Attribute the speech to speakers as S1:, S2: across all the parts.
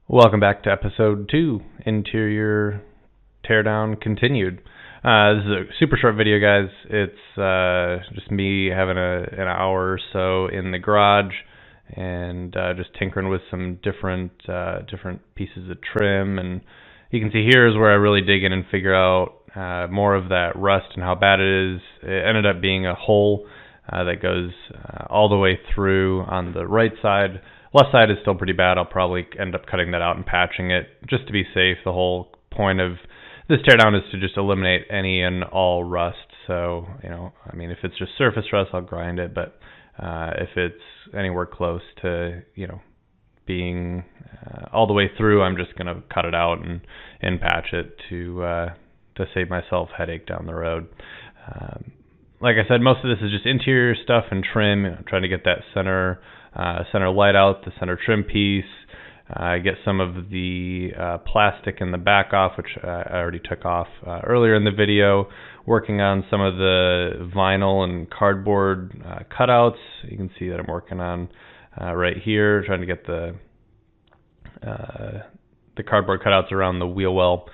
S1: Welcome back to episode 2, Interior Teardown Continued. This is a super short video, guys. It's just me having an hour or so in the garage and just tinkering with some different pieces of trim. And you can see here is where I really dig in and figure out more of that rust and how bad it is. It ended up being a hole that goes all the way through on the right side. Left side is still pretty bad. I'll probably end up cutting that out and patching it just to be safe. The whole point of this teardown is to just eliminate any and all rust. So, if it's just surface rust, I'll grind it. But if it's anywhere close to, being all the way through, I'm just going to cut it out and patch it to save myself headache down the road. Like I said, most of this is just interior stuff and trim. I'm trying to get that center light out, the center trim piece, get some of the plastic in the back off, which I already took off earlier in the video, working on some of the vinyl and cardboard cutouts. You can see that I'm working on right here, trying to get the cardboard cutouts around the wheel well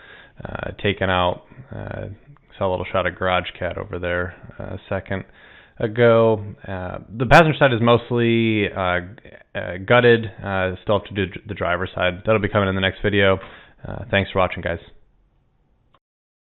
S1: taken out. Saw a little shot of Garage Cat over there a second ago. The passenger side is mostly gutted. Still have to do the driver's side. That'll be coming in the next video. Thanks for watching, guys.